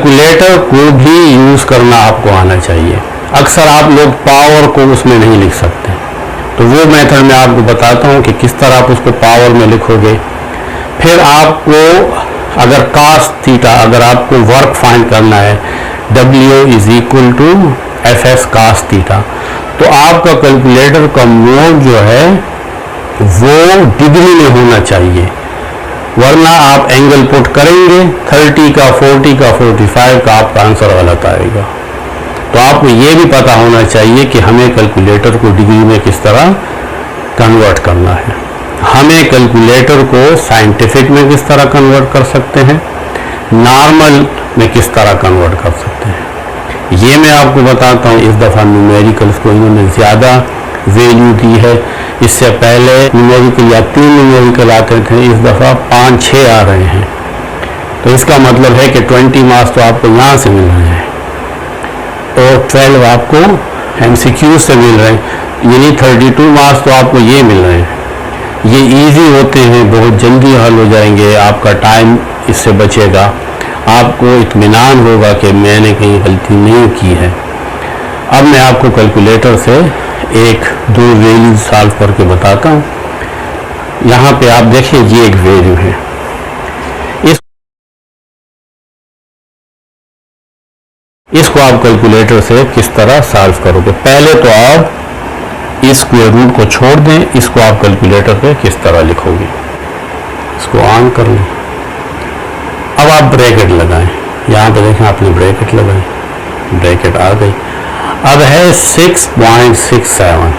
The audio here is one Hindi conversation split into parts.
कैलकुलेटर को भी यूज़ करना आपको आना चाहिए। अक्सर आप लोग पावर को उसमें नहीं लिख सकते, तो वो मेथड मैं आपको बताता हूँ कि किस तरह आप उसको पावर में लिखोगे। फिर आपको अगर कास थीटा, अगर आपको वर्क फाइंड करना है W is equal to FS cos theta, तो आपका कैलकुलेटर का मोड जो है वो डिग्री में होना चाहिए, वरना आप एंगल पुट करेंगे 30 का, 40 का, 45 का, आपका आंसर गलत आएगा। तो आपको ये भी पता होना चाहिए कि हमें कैलकुलेटर को डिग्री में किस तरह कन्वर्ट करना है। हमें कैलकुलेटर को साइंटिफिक में किस तरह कन्वर्ट कर सकते हैं, नॉर्मल में किस तरह कन्वर्ट कर सकते हैं, ये मैं आपको बताता हूँ। इस दफ़ा न्यूमेरिकल्स को इन्होंने ज़्यादा वैल्यू दी है। इससे पहले न्यूमेरिकल या 3 न्यूमेरिकल आते थे, इस दफ़ा 5-6 आ रहे हैं। तो इसका मतलब है कि 20 मार्क्स तो आपको यहाँ से मिल रहे हैं और 12 आपको MCQ से मिल रहे हैं, यानी 32 मार्क्स तो आपको ये मिल रहे हैं। ये इजी होते हैं, बहुत जल्दी हल हो जाएंगे, आपका टाइम इससे बचेगा, आपको इत्मीनान होगा कि मैंने कहीं गलती नहीं की है। अब मैं आपको कैलकुलेटर से 1-2 वैल्यू सॉल्व करके बताता हूँ। यहाँ पे आप देखिए ये एक वैल्यू है, इसको आप कैलकुलेटर से किस तरह सॉल्व करोगे। पहले तो आप इस स्क्वायर रूट को छोड़ दें, इसको आप कैलकुलेटर पे किस तरह लिखोगे, इसको ऑन कर लें। अब आप ब्रैकेट लगाएं, यहाँ पे देखें आपने ब्रैकेट लगाई, ब्रैकेट आ गई। अब है 6.67,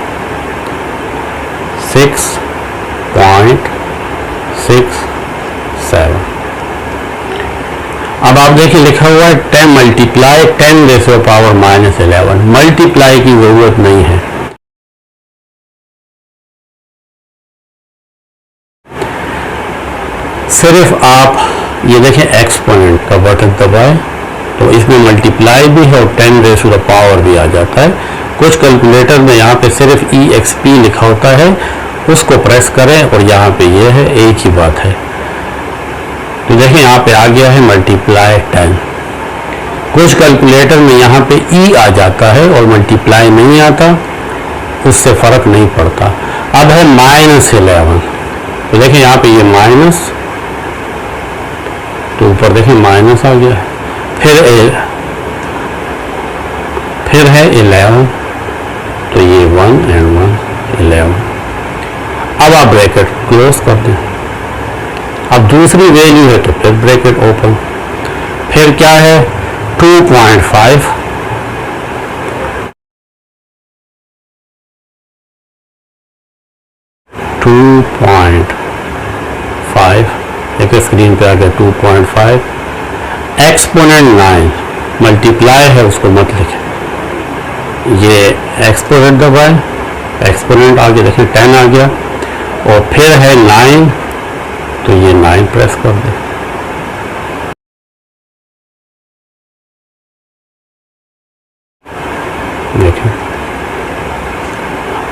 6.67। अब आप देखिए लिखा हुआ है 10 मल्टीप्लाई 10 रेशो पावर -11। मल्टीप्लाई की जरूरत नहीं है, सिर्फ आप ये देखें एक्सपोनेंट का बटन दबाएं तो इसमें मल्टीप्लाई भी है और 10 रेशो द पावर भी आ जाता है। कुछ कैलकुलेटर में यहाँ पे सिर्फ EXP लिखा होता है, उसको प्रेस करें और यहाँ पे ये है, एक ही बात है। तो देखें यहाँ पे आ गया है मल्टीप्लाई 10। कुछ कैलकुलेटर में यहाँ पे E आ जाता है और मल्टीप्लाई नहीं आता, उससे फर्क नहीं पड़ता। अब है -11, तो देखें यहाँ पे ये माइनस, तो ऊपर देखें माइनस आ गया है। फिर है 11, तो ये 1 और 1 11। अब आप ब्रैकेट क्लोज कर दें। अब दूसरी वैल्यू है तो फिर ब्रैकेट ओपन। फिर क्या है 2.5, एक स्क्रीन पे आ गया 2.5, एक्सपोनेंट 9, मल्टीप्लाई है उसको मत लिखें, ये एक्सपोनेंट दबाएं, एक्सपोनेंट आगे देखें 10 आ गया, और फिर है 9, तो ये 9 प्रेस कर दें। देखें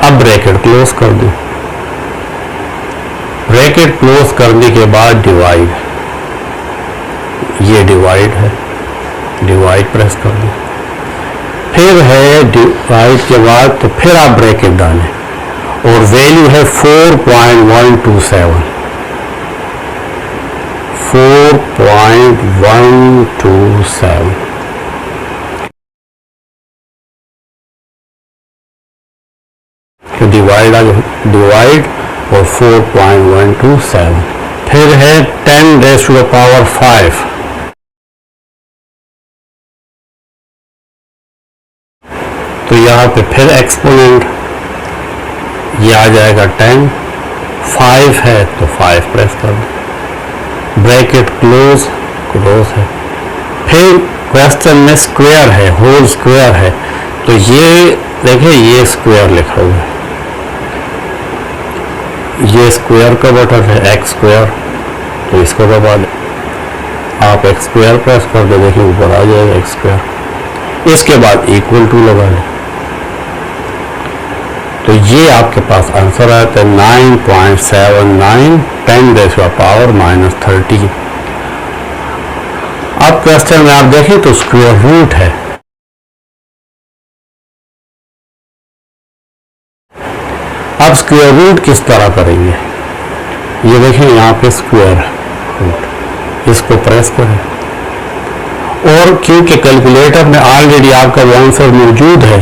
अब ब्रैकेट क्लोज कर दें। ब्रैकेट क्लोज करने के बाद डिवाइड, ये डिवाइड है, डिवाइड प्रेस कर दें। फिर है डिवाइड के बाद तो फिर आप ब्रैकेट डालें और वैल्यू है 4.127, 4.127। डिवाइड डिवाइड और 4.127। फिर है 10 रेज़ टू द पावर 5, तो यहाँ पे फिर एक्सपोनेंट, ये आ जाएगा 10, 5 है तो 5 प्रेस कर दो, ब्रैकेट क्लोज, क्लोज है। फिर क्वेश्चन में स्क्वायर है, होल स्क्वायर है, तो ये देखिए ये स्क्वायर लिखा हुआ है, ये स्क्वायर का बटन है एक्स स्क्वायर, तो इसको दबा दें, आप एक्स स्क्वायर प्रेस कर दे, देखिए ऊपर आ जाएगा एक्स स्क्वायर। इसके बाद इक्वल टू लगा लें, तो ये आपके पास आंसर आता है 9.79, 10 रेज़ टू द पावर -13। अब क्वेश्चन में आप देखें तो स्क्वायर रूट है। अब स्क्वायर रूट किस तरह करेंगे, ये देखें यहाँ पे स्क्वायर रूट, इसको प्रेस करें और क्योंकि कैलकुलेटर में ऑलरेडी आपका वो आंसर मौजूद है,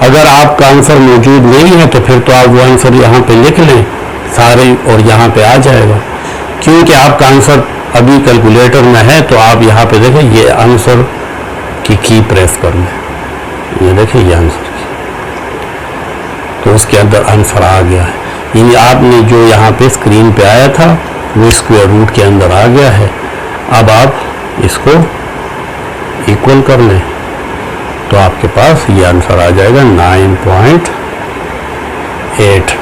अगर आपका आंसर मौजूद नहीं है तो फिर तो आप वो आंसर यहाँ पे लिख लें सारे और यहाँ पे आ जाएगा। क्योंकि आपका आंसर अभी कैलकुलेटर में है तो आप यहाँ पे देखें ये आंसर की प्रेस कर लें, ये देखें ये आंसर की, तो उसके अंदर आंसर आ गया है। यानी आपने जो यहाँ पे स्क्रीन पे आया था वो स्क्वायर रूट के अंदर आ गया है। अब आप इसको इक्वल कर लें तो आपके पास ये आंसर आ जाएगा 9.8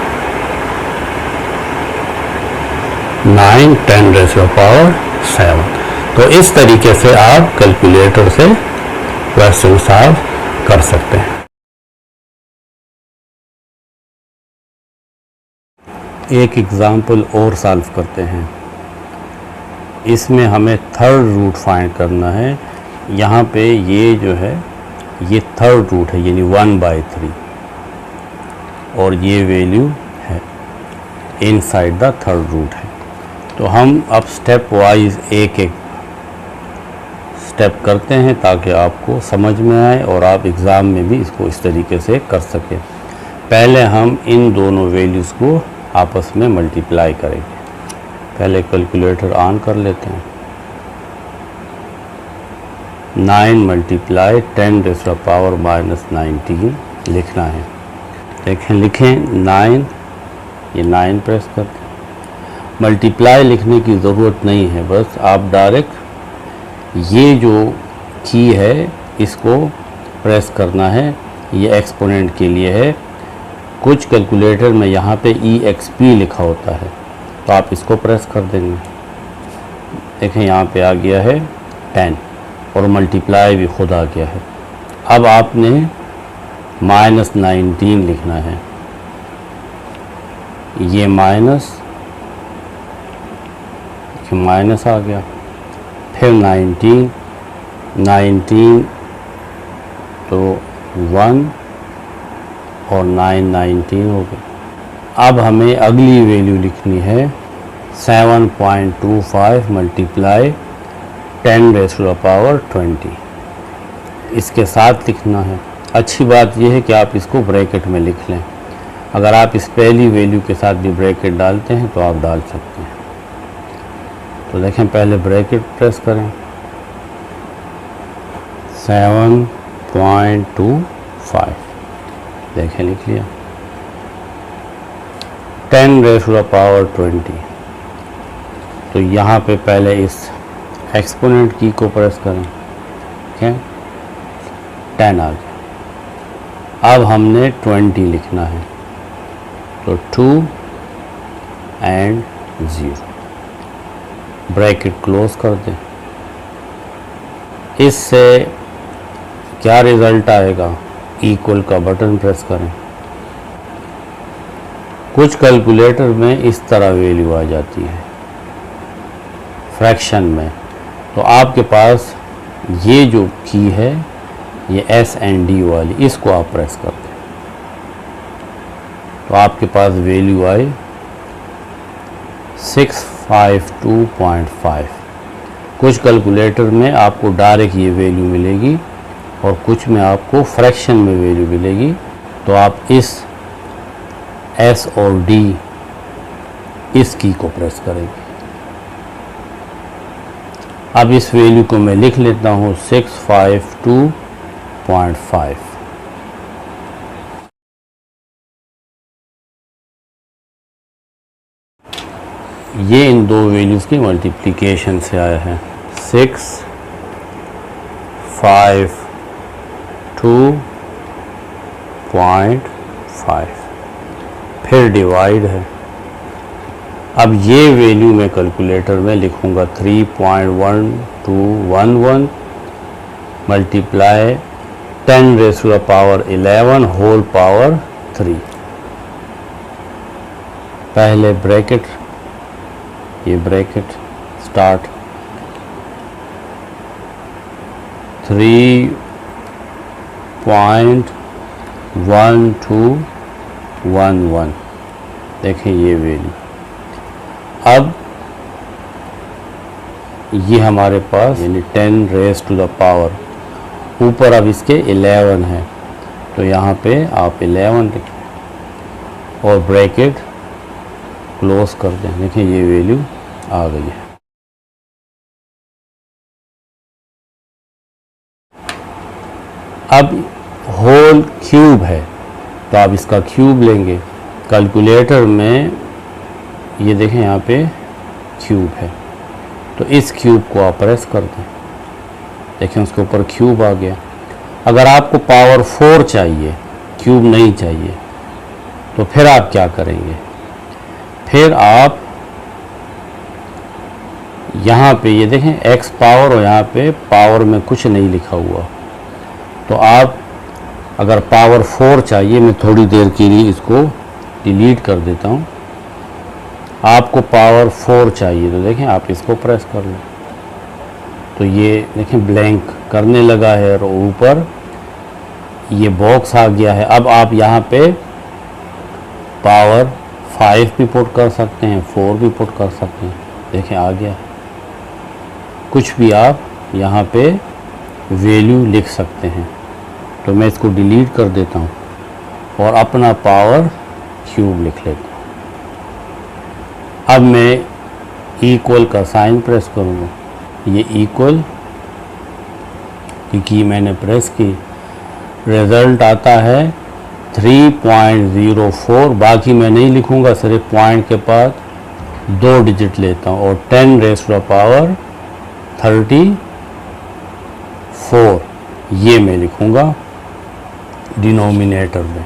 9 10⁻⁷। तो इस तरीके से आप कैलकुलेटर से क्वेश्चन सॉल्व कर सकते हैं। एक एग्जाम्पल और सॉल्व करते हैं। इसमें हमें थर्ड रूट फाइंड करना है। यहाँ पे ये जो है ये थर्ड रूट है, यानी 1/3 और ये वैल्यू है इनसाइड द थर्ड रूट है। तो हम अब स्टेप वाइज एक एक स्टेप करते हैं ताकि आपको समझ में आए और आप एग्ज़ाम में भी इसको इस तरीके से कर सकें। पहले हम इन दोनों वैल्यूज़ को आपस में मल्टीप्लाई करेंगे। पहले कैलकुलेटर ऑन कर लेते हैं। 9 मल्टीप्लाई 10⁻⁻19 लिखना है। देखें लिखें 9, ये 9 प्रेस करते हैं। मल्टीप्लाई लिखने की ज़रूरत नहीं है, बस आप डायरेक्ट ये जो की है इसको प्रेस करना है। ये एक्सपोनेंट के लिए है। कुछ कैलकुलेटर में यहाँ पे EXP लिखा होता है तो आप इसको प्रेस कर देंगे। देखें यहाँ पे आ गया है 10 और मल्टीप्लाई भी खुद आ गया है। अब आपने -19 लिखना है। ये माइनस आ गया, फिर 19 तो 1 और 9 हो गए। अब हमें अगली वैल्यू लिखनी है 7.25 मल्टीप्लाई 10⁻20 इसके साथ लिखना है। अच्छी बात यह है कि आप इसको ब्रैकेट में लिख लें। अगर आप इस पहली वैल्यू के साथ भी ब्रैकेट डालते हैं तो आप डाल सकते हैं। तो देखें पहले ब्रैकेट प्रेस करें 7.25 देखें लिख लिया 10⁻20। तो यहाँ पे पहले इस एक्सपोनेंट की को प्रेस करें, ठीक है 10 आ गया। अब हमने 20 लिखना है तो 2 and 0 ब्रैकेट क्लोज कर दें। इससे क्या रिज़ल्ट आएगा, इक्वल का बटन प्रेस करें। कुछ कैलकुलेटर में इस तरह वैल्यू आ जाती है फ्रैक्शन में, तो आपके पास ये जो की है ये S&D वाली, इसको आप प्रेस कर दें तो आपके पास वैल्यू आए 652.5। कुछ कैलकुलेटर में आपको डायरेक्ट ये वैल्यू मिलेगी और कुछ में आपको फ्रैक्शन में वैल्यू मिलेगी। तो आप इस S और D इस की को प्रेस करेंगे। अब इस वैल्यू को मैं लिख लेता हूँ 652.5। ये इन दो वैल्यूज़ की मल्टीप्लिकेशन से आया है 652.5, फिर डिवाइड है। अब ये वैल्यू मैं कैलकुलेटर में लिखूँगा 3.1211 मल्टीप्लाई 10⁻11 होल पावर 3। पहले ब्रैकेट, ये ब्रैकेट स्टार्ट 3.1211। देखें ये वैल्यू। अब ये हमारे पास यानी 10 रेज़ टू द पावर, ऊपर अब इसके 11 है, तो यहाँ पे आप 11 लिखें और ब्रैकेट क्लोज कर दें। देखें ये वैल्यू आ गई है। अब होल क्यूब है तो आप इसका क्यूब लेंगे। कैलकुलेटर में ये देखें यहाँ पे क्यूब है, तो इस क्यूब को आप प्रेस कर दें। देखें उसके ऊपर क्यूब आ गया। अगर आपको पावर 4 चाहिए, क्यूब नहीं चाहिए, तो फिर आप क्या करेंगे? फिर आप यहाँ पे ये देखें x पावर, और यहाँ पे पावर में कुछ नहीं लिखा हुआ, तो आप अगर पावर 4 चाहिए, मैं थोड़ी देर के लिए इसको डिलीट कर देता हूँ। आपको पावर 4 चाहिए तो देखें आप इसको प्रेस कर लें, तो ये देखें ब्लैंक करने लगा है और ऊपर ये बॉक्स आ गया है। अब आप यहाँ पे पावर 5 भी पुट कर सकते हैं, 4 भी पुट कर सकते हैं। देखें आ गया। कुछ भी आप यहाँ पे वैल्यू लिख सकते हैं। तो मैं इसको डिलीट कर देता हूँ और अपना पावर क्यूब लिख लेता हूँ। अब मैं इक्वल का साइन प्रेस करूँगा। ये इक्वल की की मैंने प्रेस की, रिज़ल्ट आता है 3.04। बाकी मैं नहीं लिखूँगा, सिर्फ पॉइंट के बाद 2 डिजिट लेता हूँ और 10 रेज़ टू द पावर 34 ये मैं लिखूँगा डिनोमिनेटर में।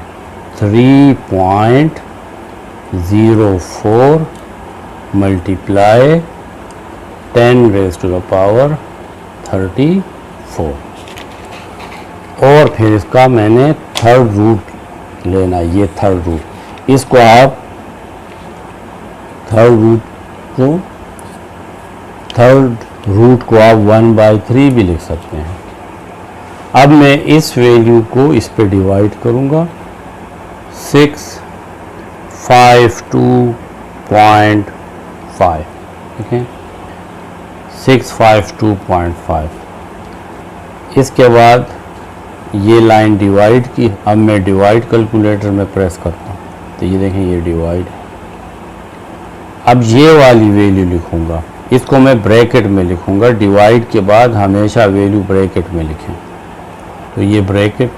3.04 multiply 10 raise to the power 34, और फिर इसका मैंने थर्ड रूट लेना। ये थर्ड रूट, इसको आप थर्ड रूट को आप 1/3 भी लिख सकते हैं। अब मैं इस वैल्यू को इस पे डिवाइड करूँगा। 652.5, ठीक है, 652.5। इसके बाद ये लाइन डिवाइड की। अब मैं डिवाइड कैलकुलेटर में प्रेस करता हूँ, तो ये देखें ये डिवाइड है। अब ये वाली वैल्यू लिखूँगा, इसको मैं ब्रैकेट में लिखूँगा। डिवाइड के बाद हमेशा वैल्यू ब्रैकेट में लिखें, तो ये bracket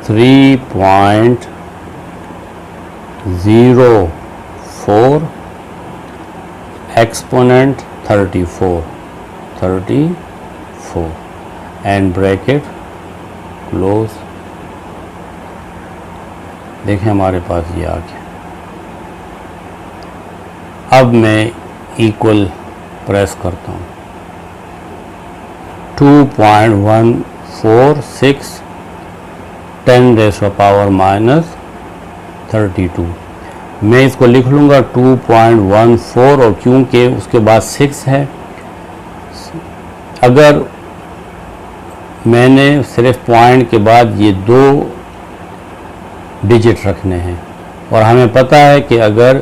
3.04 exponent 34 and bracket close. देखें हमारे पास ये आ गया। अब मैं इक्वल प्रेस करता हूँ। 2.146 10 रेज़ टू द पावर -32। मैं इसको लिख लूँगा 2.14, और क्योंकि उसके बाद 6 है, अगर मैंने सिर्फ पॉइंट के बाद ये 2 डिजिट रखने हैं, और हमें पता है कि अगर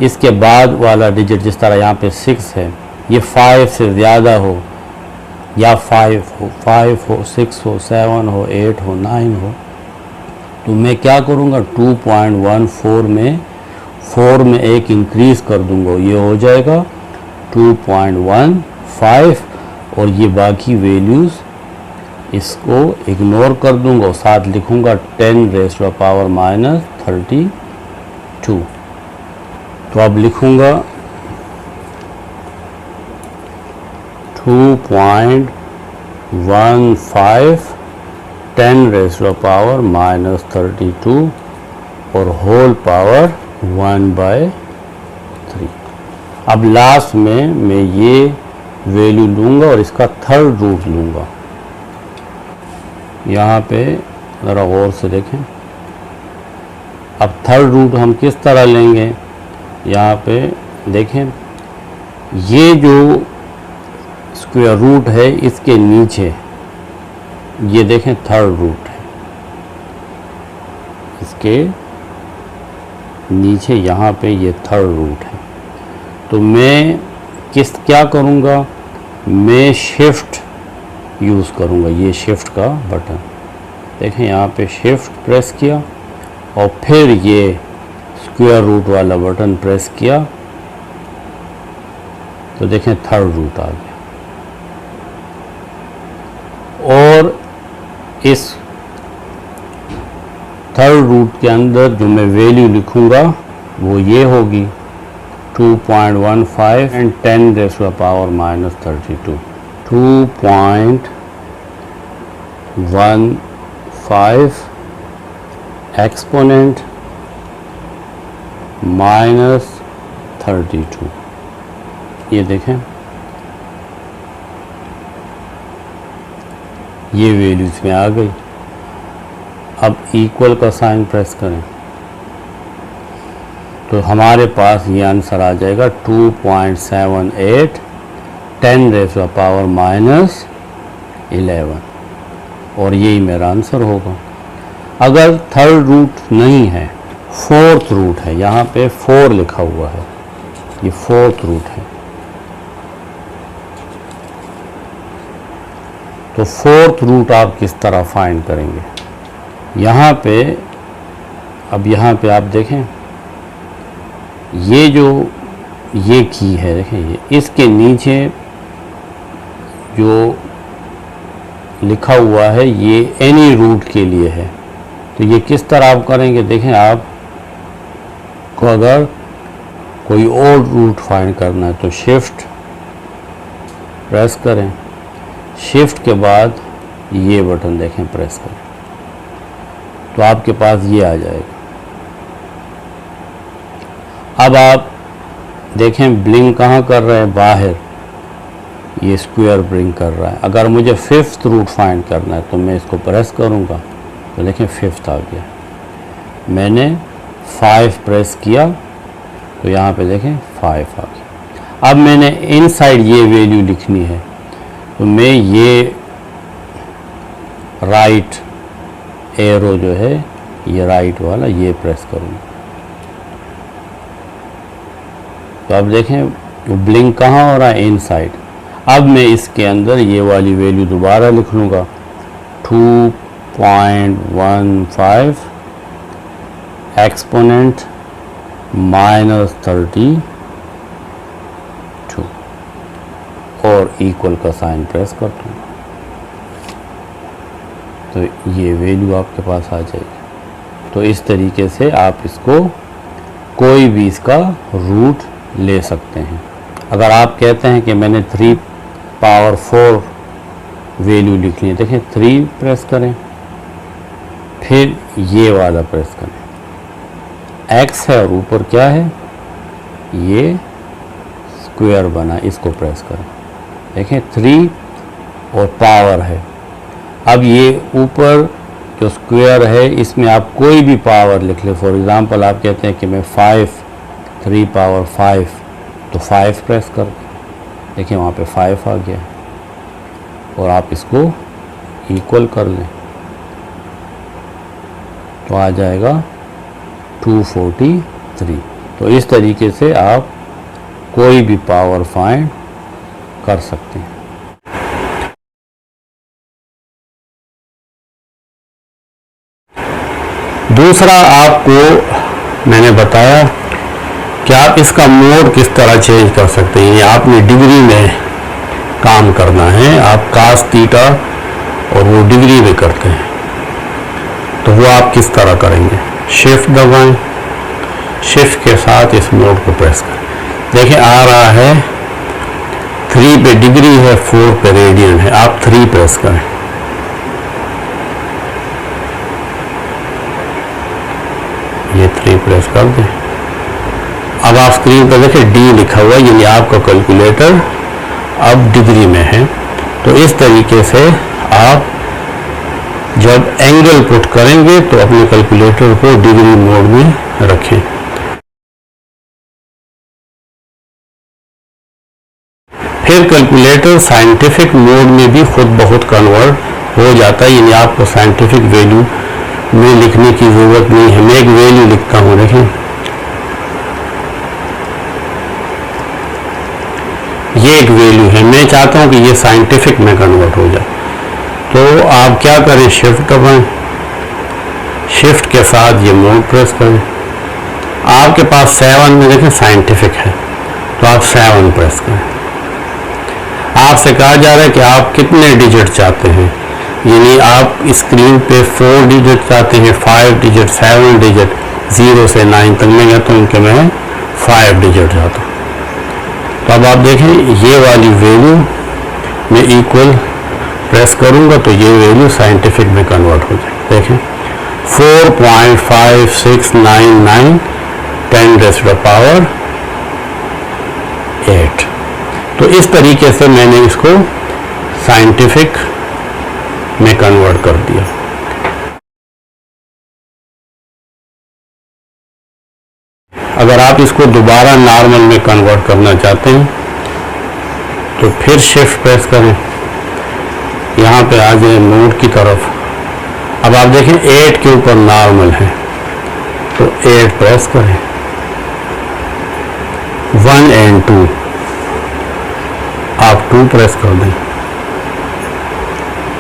इसके बाद वाला डिजिट जिस तरह यहाँ पे 6 है, ये 5 से ज़्यादा हो, या 5 हो, 6 हो, 7 हो, 8 हो, 9 हो, तो मैं क्या करूँगा 2.14 में 4 में एक इंक्रीज़ कर दूँगा, ये हो जाएगा 2.15, और ये बाकी वैल्यूज़ इसको इग्नोर कर दूँगा और साथ लिखूँगा 10 रेज़ टू द पावर -32। तो अब लिखूँगा 2.15 10 रेज़ टू द पावर -32 और होल पावर 1/3। अब लास्ट में मैं ये वैल्यू लूँगा और इसका थर्ड रूट लूँगा। यहाँ पे ज़रा गौर से देखें। अब थर्ड रूट हम किस तरह लेंगे? यहाँ पे देखें, ये जो स्क्वायर रूट है इसके नीचे, ये देखें थर्ड रूट है, इसके नीचे यहाँ पे ये थर्ड रूट है। तो मैं क्या करूँगा, मैं शिफ्ट यूज़ करूँगा, ये शिफ्ट का बटन देखें, यहाँ पे शिफ्ट प्रेस किया और फिर ये स्क्वायर रूट वाला बटन प्रेस किया तो देखें थर्ड रूट आ गया। और इस थर्ड रूट के अंदर जो मैं वैल्यू लिखूंगा वो ये होगी 2.15 and 10 raise to the power minus 32। 2.15 exponent minus 32, ये देखें ये वैल्यू इसमें आ गई। अब इक्वल का साइन प्रेस करें तो हमारे पास ये आंसर आ जाएगा 2.78 10 raise to the power minus 11, और यही मेरा आंसर होगा। अगर थर्ड रूट नहीं है, फोर्थ रूट है, यहाँ पे 4 लिखा हुआ है, ये फोर्थ रूट है, तो फोर्थ रूट आप किस तरह फाइंड करेंगे। यहाँ पे अब यहाँ पे आप देखें ये जो ये की है, देखें ये इसके नीचे जो लिखा हुआ है ये एनी रूट के लिए है। तो ये किस तरह आप करेंगे, देखें आप को अगर कोई और रूट फाइंड करना है तो शिफ्ट प्रेस करें, शिफ्ट के बाद ये बटन देखें प्रेस करें तो आपके पास ये आ जाएगा। अब आप देखें ब्लिंक कहाँ कर रहे हैं, बाहर, ये स्क्वायर ब्लिंक कर रहा है। अगर मुझे फिफ्थ रूट फाइंड करना है तो मैं इसको प्रेस करूँगा तो देखें फिफ्थ आ गया। मैंने 5 प्रेस किया तो यहाँ पे देखें 5 आ गया। अब मैंने इनसाइड ये वैल्यू लिखनी है तो मैं ये राइट एरो जो है ये राइट वाला ये प्रेस करूँगा तो अब देखें वो ब्लिंक कहाँ हो रहा है, इनसाइड। अब मैं इसके अंदर ये वाली वैल्यू दोबारा लिख लूँगा 2.15 एक्सपोनेंट माइनस 32 और इक्वल का साइन प्रेस कर दूँगा तो ये वैल्यू आपके पास आ जाएगी। तो इस तरीके से आप इसको कोई भी इसका रूट ले सकते हैं। अगर आप कहते हैं कि मैंने 3 पावर 4 वैल्यू लिखनी है, देखें 3 प्रेस करें, फिर ये वाला प्रेस करें, x है और ऊपर क्या है, ये स्क्वायर बना, इसको प्रेस करें, देखें 3 और पावर है। अब ये ऊपर जो स्क्वायर है इसमें आप कोई भी पावर लिख ले। फॉर एग्ज़ाम्पल आप कहते हैं कि मैं 3 पावर 5 तो 5 प्रेस कर, देखिए वहाँ पे 5 आ गया और आप इसको इक्वल कर लें तो आ जाएगा 243। तो इस तरीके से आप कोई भी पावर फाइंड कर सकते हैं। दूसरा आपको मैंने बताया कि आप इसका मोड किस तरह चेंज कर सकते हैं। आपने डिग्री में काम करना है, आप कास थीटा और वो डिग्री में करते हैं तो वो आप किस तरह करेंगे। शिफ्ट दबाएं, शिफ्ट के साथ इस मोड को प्रेस करें, देखें आ रहा है 3 पे डिग्री है, 4 पे रेडियन है, आप 3 प्रेस करें। ये 3 प्रेस कर दें। अब आप स्क्रीन पर देखें D लिखा हुआ है, यानी आपका कैलकुलेटर अब डिग्री में है। तो इस तरीके से आप जब एंगल पुट करेंगे तो अपने कैलकुलेटर को डिग्री मोड में रखें। फिर कैलकुलेटर साइंटिफिक मोड में भी खुद बहुत कन्वर्ट हो जाता है, यानी आपको साइंटिफिक वैल्यू में लिखने की ज़रूरत नहीं है। मैं एक वैल्यू लिखता हूँ, देखें ये एक वैल्यू है, मैं चाहता हूँ कि ये साइंटिफिक में कन्वर्ट हो जाए। तो आप क्या करें, शिफ्ट दबाएं, शिफ्ट के साथ ये मोड प्रेस करें। आपके पास 7 में देखें साइंटिफिक है, तो आप 7 प्रेस करें। आपसे कहा जा रहा है कि आप कितने डिजिट चाहते हैं, यानी आप स्क्रीन पे 4 डिजिट चाहते हैं, 5 डिजिट, 7 डिजिट, 0 से 9 तक। मैं कहता हूँ कि मैं 5 डिजिट चाहता हूँ। तो अब आप देखें ये वाली वैल्यू में इक्वल प्रेस करूँगा तो ये वैल्यू साइंटिफिक में कन्वर्ट हो जाए। देखें 4.5699 10⁻8। तो इस तरीके से मैंने इसको साइंटिफिक में कन्वर्ट कर दिया। अगर आप इसको दोबारा नॉर्मल में कन्वर्ट करना चाहते हैं तो फिर शिफ्ट प्रेस करें, यहाँ पे आ जाए मोड की तरफ। अब आप देखें 8 के ऊपर नॉर्मल है, तो 8 प्रेस करें। 1 और 2 आप 2 प्रेस कर दें।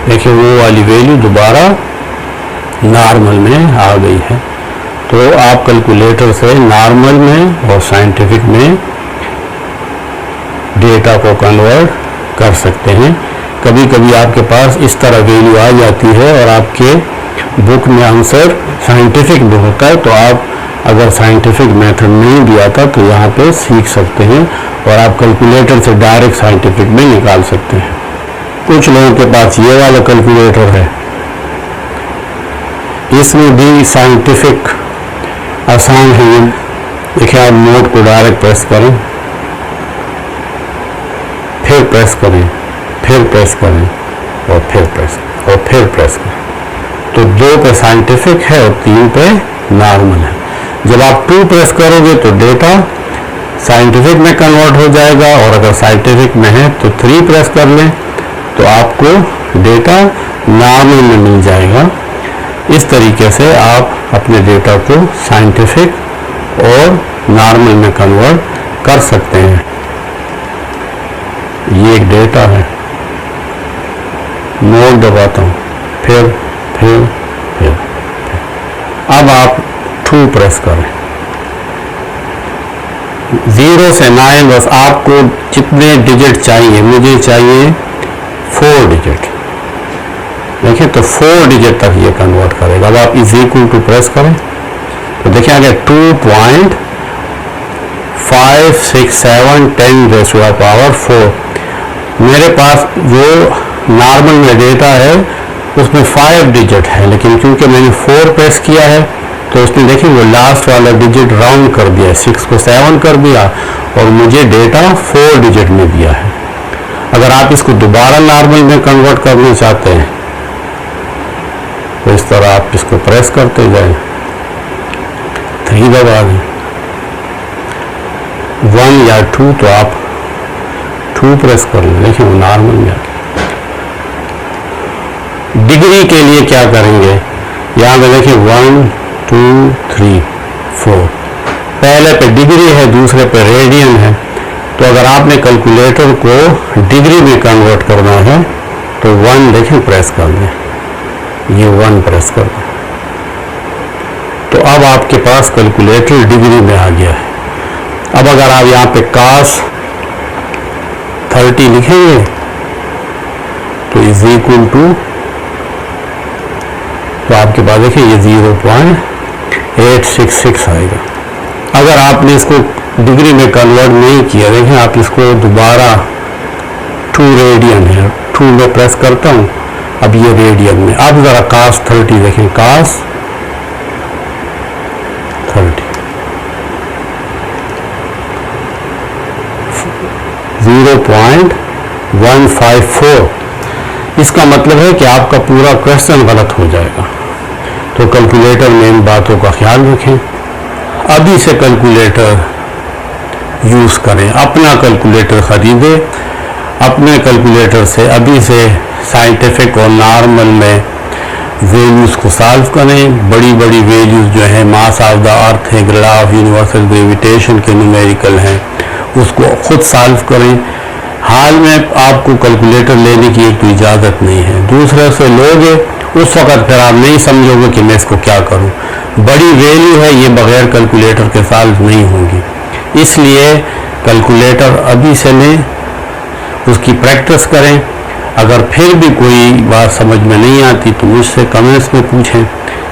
देखिए वो वाली वैल्यू दोबारा नॉर्मल में आ गई है। तो आप कैलकुलेटर से नॉर्मल में और साइंटिफिक में डेटा को कन्वर्ट कर सकते हैं। कभी कभी आपके पास इस तरह वैल्यू आ जाती है और आपके बुक में आंसर साइंटिफिक में होता है, तो आप अगर साइंटिफिक मेथड नहीं भी आता तो यहाँ पे सीख सकते हैं और आप कैलकुलेटर से डायरेक्ट साइंटिफिक में निकाल सकते हैं। कुछ लोगों के पास ये वाला कैलकुलेटर है, इसमें भी साइंटिफिक आसान है। देखिए आप मोड को डायरेक्ट प्रेस करें, फिर प्रेस करें, फिर प्रेस करें और फिर प्रेस और फिर प्रेस करें। तो 2 पे साइंटिफिक है और 3 पे नॉर्मल है। जब आप 2 प्रेस करोगे तो डेटा साइंटिफिक में कन्वर्ट हो जाएगा, और अगर साइंटिफिक में है तो 3 प्रेस कर लें तो आपको डेटा नॉर्मल में मिल जाएगा। इस तरीके से आप अपने डेटा को साइंटिफिक और नॉर्मल में कन्वर्ट कर सकते हैं। ये एक डेटा है, मोड दबाता हूँ, फिर अब आप 2 प्रेस करें। 0 से 9 बस आपको जितने डिजिट चाहिए, मुझे चाहिए 4 डिजिट। देखिए तो 4 डिजिट तक ये कन्वर्ट करेगा। अब आप इज इक्वल टू प्रेस करें तो देखिए आगे 2.567 10⁻4। मेरे पास जो नॉर्मल में डेटा है उसमें 5 डिजिट है, लेकिन क्योंकि मैंने 4 प्रेस किया है तो उसने देखिए वो लास्ट वाला डिजिट राउंड कर दिया, 6 को 7 कर दिया और मुझे डेटा 4 डिजिट में दिया है। अगर आप इसको दोबारा नॉर्मल में कन्वर्ट करना चाहते हैं तो इस तरह आप इसको प्रेस करते जाएं, 3 दबा दें, 1 या 2 तो आप 2 प्रेस कर लें। देखिए वो नॉर्मल में। डिग्री के लिए क्या करेंगे, यहाँ पे देखिए 1 2 3 4, पहले पे डिग्री है, दूसरे पे रेडियन है। तो अगर आपने कैलकुलेटर को डिग्री में कन्वर्ट करना है तो 1 देखें प्रेस कर दें, ये 1 प्रेस कर दें। तो अब आपके पास कैलकुलेटर डिग्री में आ गया है। अब अगर आप यहाँ पे cos 30 लिखेंगे तो इज इक्वल टू, तो आपके पास देखिए ये 0.866 आएगा। अगर आपने इसको डिग्री में कन्वर्ट नहीं किया, देखें आप इसको दोबारा 2 रेडियन है, 2 में प्रेस करता हूँ, अब ये रेडियन में। अब ज़रा cos 30 देखें, cos 30 0.154। इसका मतलब है कि आपका पूरा क्वेश्चन गलत हो जाएगा। तो कैलकुलेटर में इन बातों का ख्याल रखें। अभी से कैलकुलेटर यूज़ करें, अपना कैलकुलेटर ख़रीदें अपने कैलकुलेटर से अभी से साइंटिफिक और नॉर्मल में वैल्यूज़ को सॉल्व करें। बड़ी बड़ी वैल्यूज़ जो है मास ऑफ द अर्थ है, लॉ ऑफ यूनिवर्सल ग्रेविटेशन के न्यूमेरिकल हैं, उसको खुद सॉल्व करें। हाल में आपको कैलकुलेटर लेने की एक तो इजाज़त नहीं है, दूसरे से लोगे उस वक़्त फिर आप नहीं समझोगे कि मैं इसको क्या करूं। बड़ी वैल्यू है, ये बग़ैर कैलकुलेटर के सॉल्व नहीं होगी। इसलिए कैलकुलेटर अभी से लें, उसकी प्रैक्टिस करें। अगर फिर भी कोई बात समझ में नहीं आती तो मुझसे कमेंट्स में पूछें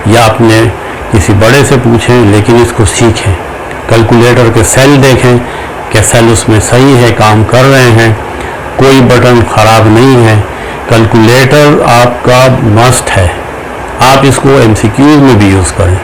या अपने किसी बड़े से पूछें, लेकिन इसको सीखें। कैलकुलेटर के सेल देखें कि सेल उसमें सही है, काम कर रहे हैं, कोई बटन ख़राब नहीं है। कैलकुलेटर आपका मस्ट है, आप इसको MCQs में भी यूज़ करें।